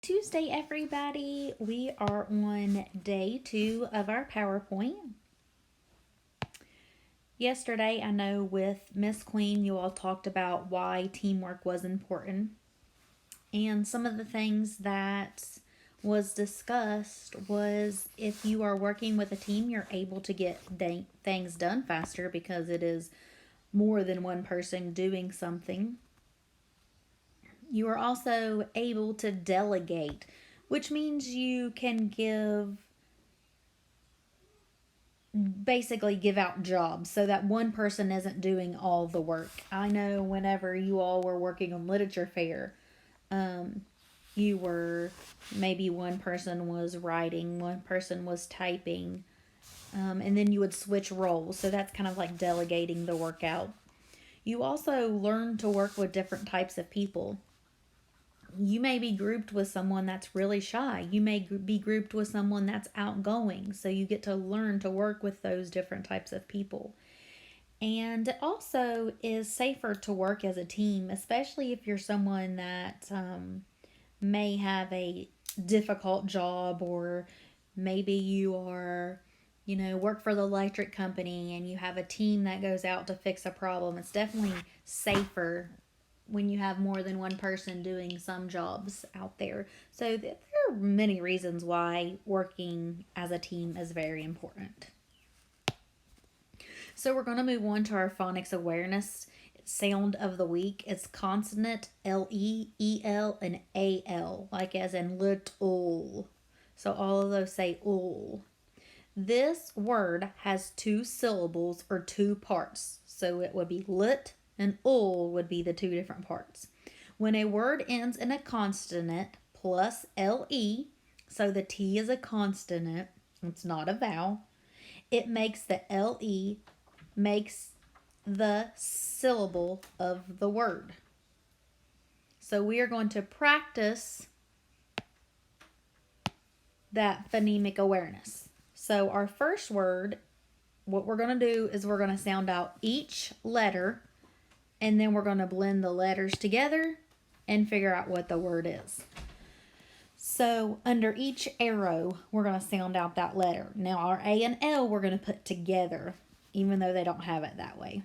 Tuesday, everybody. We are on day 2 of our PowerPoint. Yesterday, I know with Miss Queen, you all talked about why teamwork was important. And some of the things that was discussed was if you are working with a team, you're able to get things done faster because it is more than one person doing something. You are also able to delegate, which means you can basically give out jobs so that one person isn't doing all the work. I know whenever you all were working on literature fair, you were maybe one person was writing, one person was typing, and then you would switch roles. So that's kind of like delegating the work out. You also learn to work with different types of people. You may be grouped with someone that's really shy. You may be grouped with someone that's outgoing. So you get to learn to work with those different types of people. And it also is safer to work as a team, especially if you're someone that may have a difficult job, or maybe you are, work for the electric company and you have a team that goes out to fix a problem. It's definitely safer when you have more than one person doing some jobs out there. So there are many reasons why working as a team is very important. So we're going to move on to our phonics awareness. Sound of the week. It's consonant L-E, E-L, and A-L, like as in little. So all of those say ul. This word has 2 syllables or 2 parts. So it would be lit and ul would be the 2 different parts. When a word ends in a consonant plus le, so the T is a consonant, it's not a vowel, it makes the le makes the syllable of the word. So we are going to practice that phonemic awareness. So our first word, what we're going to do is we're going to sound out each letter, and then we're going to blend the letters together and figure out what the word is. So under each arrow, we're going to sound out that letter. Now our A and L we're going to put together, even though they don't have it that way.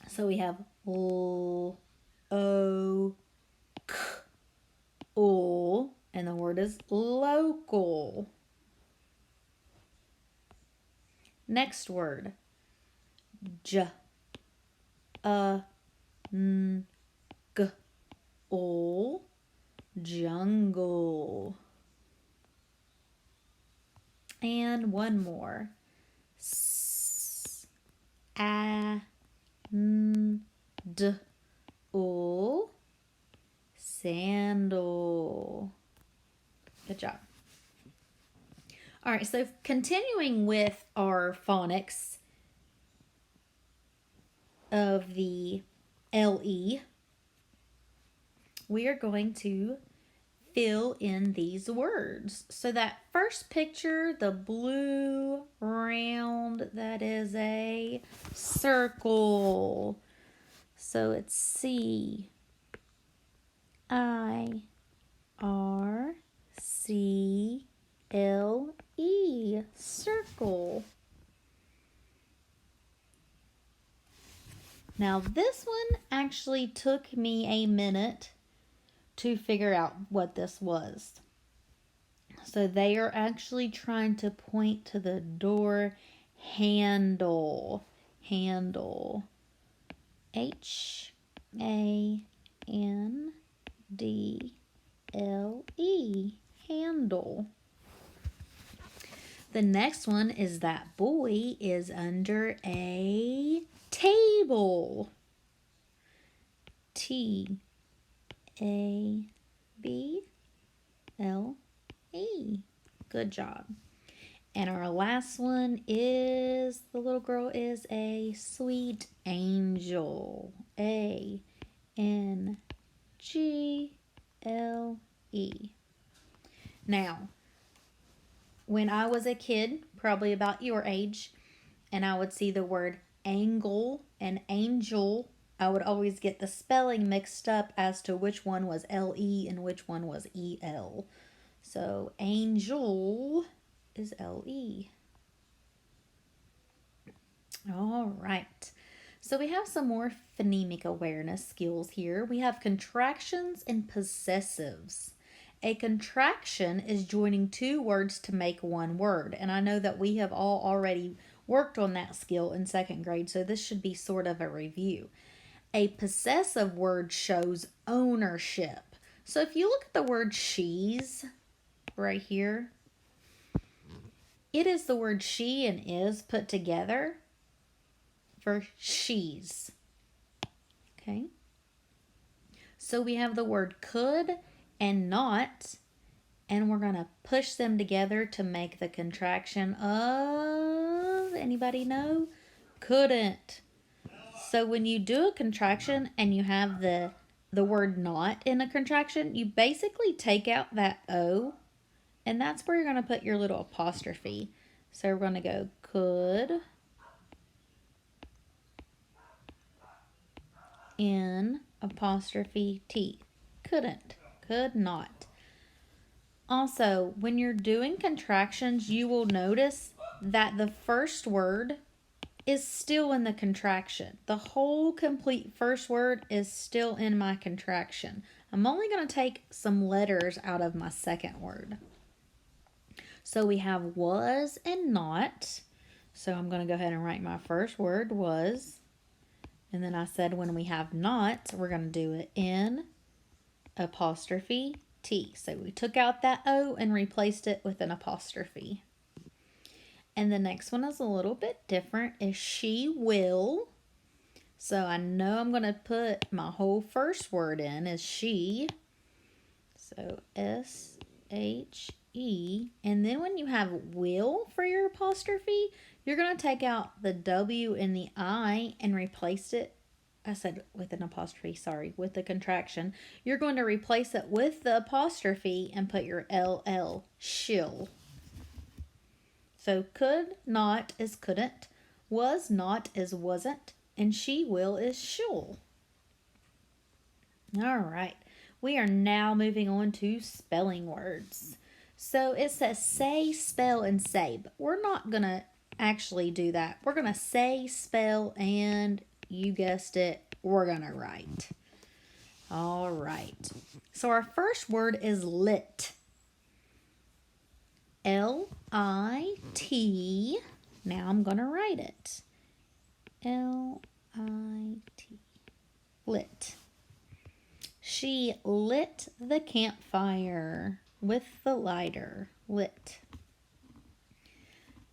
So we have L, O, K, ul, and the word is local. Next word, J, N, G, ul, jungle. And one more, S, A, N, D, ul, sandal. Good job. All right, so continuing with our phonics of the LE, we are going to fill in these words. So that first picture, the blue round, that is a circle. So it's C, I, R, C, L, E, circle. Now this one actually took me a minute to figure out what this was. So they are actually trying to point to the door handle. Handle. H-A-N-D-L-E. Handle. The next one is that boy is under a table. T-A-B-L-E. Good job. And our last one is the little girl is a sweet angel. A-N-G-L-E. Now, when I was a kid, probably about your age, and I would see the word angle and angel I would always get the spelling mixed up as to which one was L-E and which one was E-L. So angel is L-E. All right. So we have some more phonemic awareness skills here. We have contractions and possessives. A contraction is joining two words to make one word. And I know that we have all already worked on that skill in second grade, so this should be sort of a review. A possessive word shows ownership. So if you look at the word she's right here, it is the word she and is put together for she's. Okay. So we have the word could and not, and we're going to push them together to make the contraction of, anybody know? Couldn't. So when you do a contraction and you have the word not in a contraction, you basically take out that O, and that's where you're going to put your little apostrophe. So we're going to go could N apostrophe T. Couldn't. Could not. Also, when you're doing contractions, you will notice that the first word is still in the contraction. The whole complete first word is still in my contraction. I'm only going to take some letters out of my second word. So we have was and not. So I'm going to go ahead and write my first word was. And then I said when we have not, we're going to do it in apostrophe T. So we took out that O and replaced it with an apostrophe. And the next one is a little bit different, is she will. So I know I'm going to put my whole first word in is she. So S-H-E. And then when you have will for your apostrophe, you're going to take out the W and the I and replace it. I said with an apostrophe, sorry, with the contraction. You're going to replace it with the apostrophe and put your LL, she'll. So could not is couldn't, was not is wasn't, and she will is she'll. All right, we are now moving on to spelling words. So it says say, spell, and say, but we're not going to actually do that. We're going to say, spell, and you guessed it, we're going to write. All right. So our first word is lit. L-I-T. Now I'm going to write it. L-I-T. Lit. She lit the campfire with the lighter. Lit.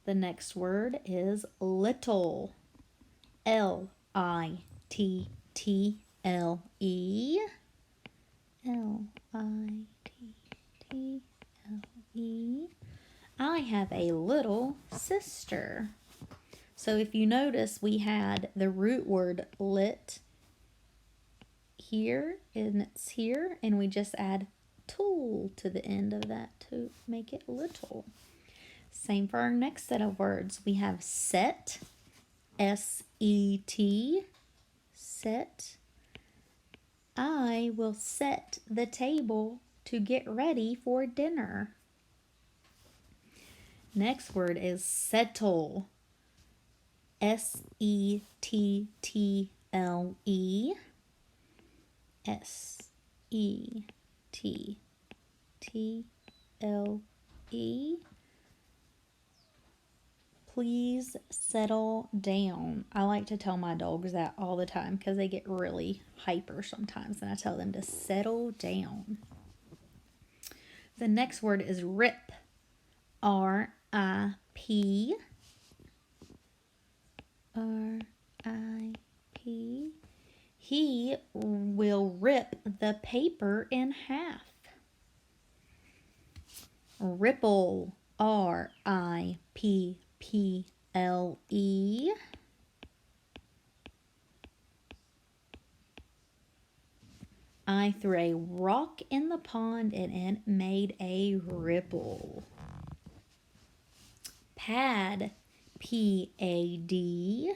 The next word is little. L-I-T-T-L-E. L-I-T-T-L-E. I have a little sister. So if you notice, we had the root word lit here, and it's here, and we just add tool to the end of that to make it little. Same for our next set of words. We have set, S-E-T, set. I will set the table to get ready for dinner. Next word is settle, S-E-T-T-L-E. S-E-T-T-L-E. Please settle down. I like to tell my dogs that all the time because they get really hyper sometimes, and I tell them to settle down. The next word is rip. R-I-P. R-I-P. He will rip the paper in half. Ripple. R-I-P-P-L-E. I threw a rock in the pond and it made a ripple. Pad. P-A-D.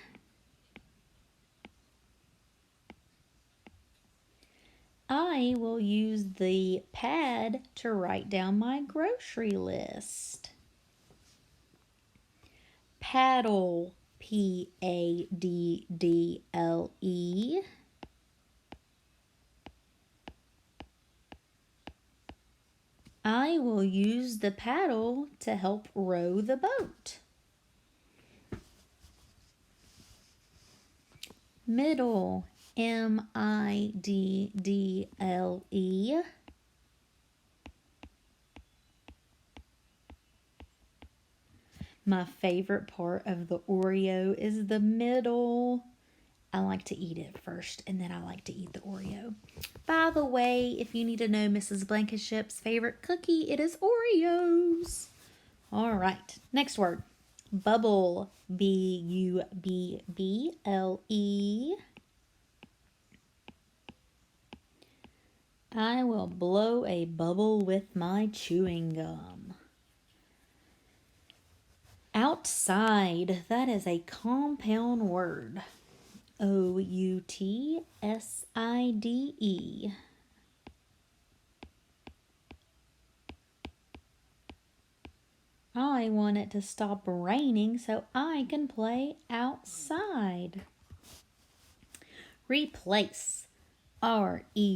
I will use the pad to write down my grocery list. Paddle, Paddle. I will use the paddle to help row the boat. Middle, Middle. My favorite part of the Oreo is the middle. I like to eat it first and then I like to eat the Oreo. By the way, if you need to know Mrs. Blankenship's favorite cookie, it is Oreos. All right, next word. Bubble, Bubble. I will blow a bubble with my chewing gum. Outside, that is a compound word. Outside. I want it to stop raining so I can play outside. Replace. Replace.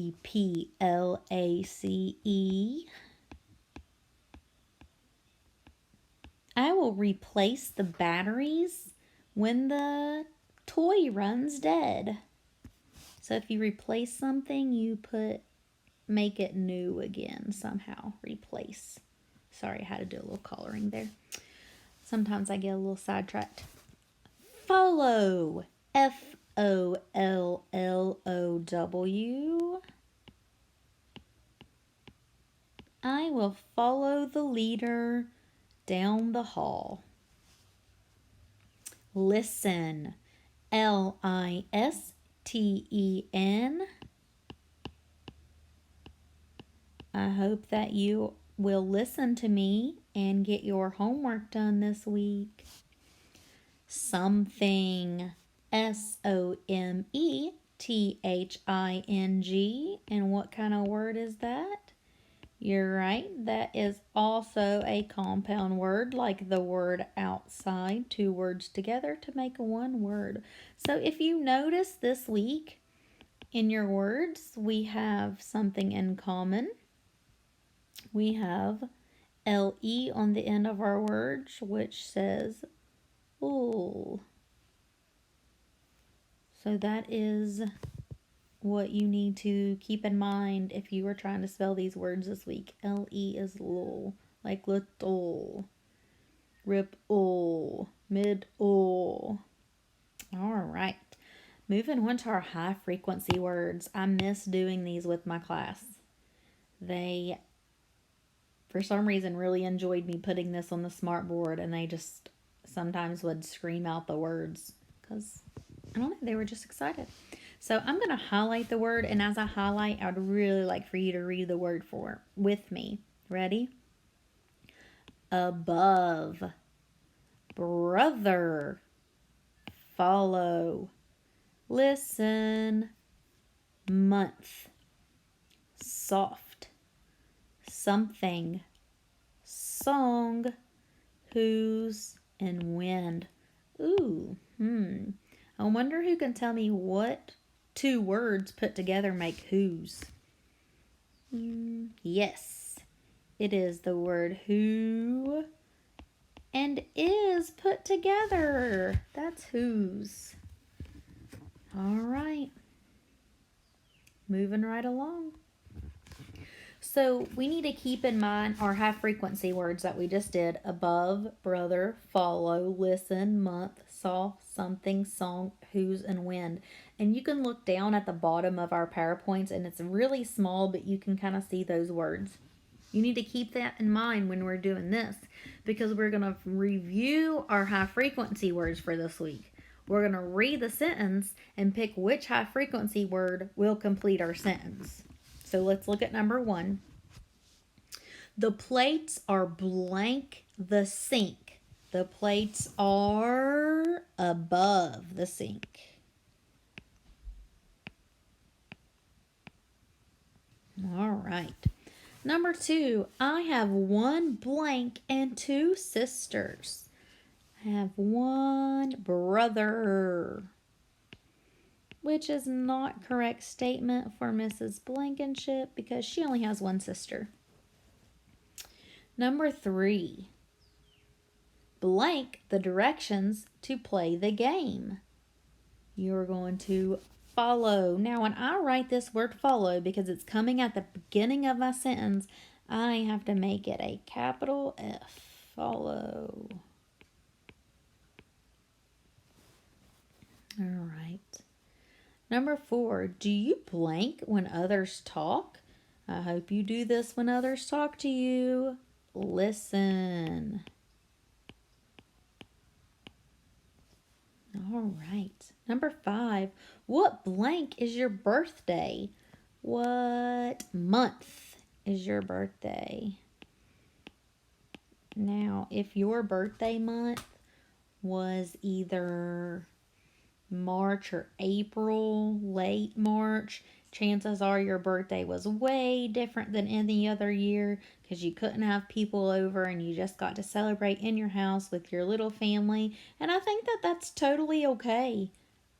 I will replace the batteries when the toy runs dead. So if you replace something, you make it new again somehow. Replace. Sorry, I had to do a little coloring there. Sometimes I get a little sidetracked. Follow. Follow. I will follow the leader down the hall. Listen. Listen. I hope that you will listen to me and get your homework done this week. Something. Something. And what kind of word is that? You're right, that is also a compound word, like the word outside, two words together to make one word. So if you notice this week in your words, we have something in common. We have LE on the end of our words, which says ooh. So that is what you need to keep in mind if you are trying to spell these words this week. LE is lol, like little, rip-ol, mid-ol. All right, moving on to our high frequency words. I miss doing these with my class. They, for some reason, really enjoyed me putting this on the smart board, and they just sometimes would scream out the words because, I don't know, they were just excited. So I'm going to highlight the word, and as I highlight, I would really like for you to read the word with me. Ready? Above, brother, follow, listen, month, soft, something, song, whose, and wind. Ooh, I wonder who can tell me what two words put together make whose. Yes, it is the word who and is put together. That's whose. All right, moving right along. So we need to keep in mind our high frequency words that we just did. Above, brother, follow, listen, month, soft, something, song, whose, and wind. And you can look down at the bottom of our PowerPoints, and it's really small, but you can kind of see those words. You need to keep that in mind when we're doing this, because we're going to review our high frequency words for this week. We're going to read the sentence and pick which high frequency word will complete our sentence. So let's look at number 1. The plates are blank the sink. The plates are above the sink. All right. Number 2, I have one blank and 2 sisters. I have one brother, which is not correct statement for Mrs. Blankenship because she only has one sister. Number 3, blank the directions to play the game. You're going to follow. Now, when I write this word follow, because it's coming at the beginning of my sentence, I have to make it a capital F. Follow. All right. Number 4, do you blank when others talk? I hope you do this when others talk to you. Listen. All right. Number 5, what blank is your birthday? What month is your birthday? Now, if your birthday month was either March or April, late March, chances are your birthday was way different than any other year because you couldn't have people over and you just got to celebrate in your house with your little family. And I think that that's totally okay.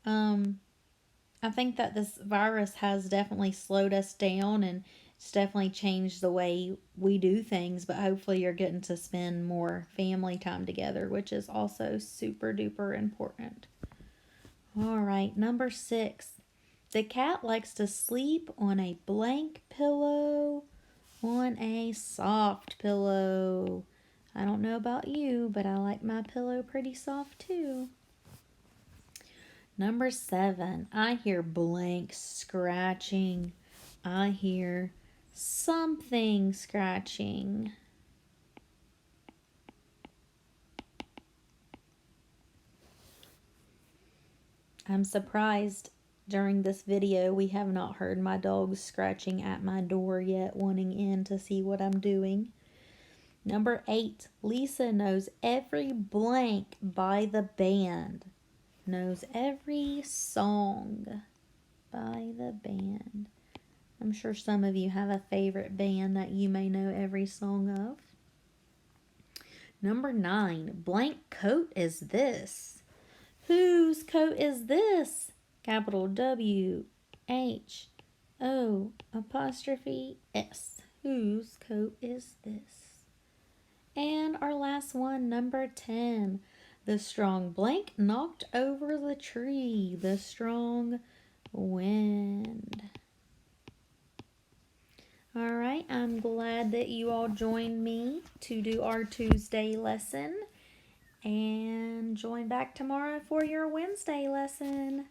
I think that this virus has definitely slowed us down and it's definitely changed the way we do things, but hopefully you're getting to spend more family time together, which is also super duper important. All right, number 6. The cat likes to sleep on a blank pillow, on a soft pillow. I don't know about you, but I like my pillow pretty soft too. Number 7, I hear blank scratching. I hear something scratching. I'm surprised during this video we have not heard my dogs scratching at my door yet, wanting in to see what I'm doing. Number 8, Lisa knows every blank by the band. Knows every song by the band. I'm sure some of you have a favorite band that you may know every song of. Number 9, blank coat is this. Whose coat is this? Capital W H O apostrophe S. Whose coat is this? And our last one, number 10. The strong blank knocked over the tree. The strong wind. All right, I'm glad that you all joined me to do our Tuesday lesson. And join back tomorrow for your Wednesday lesson.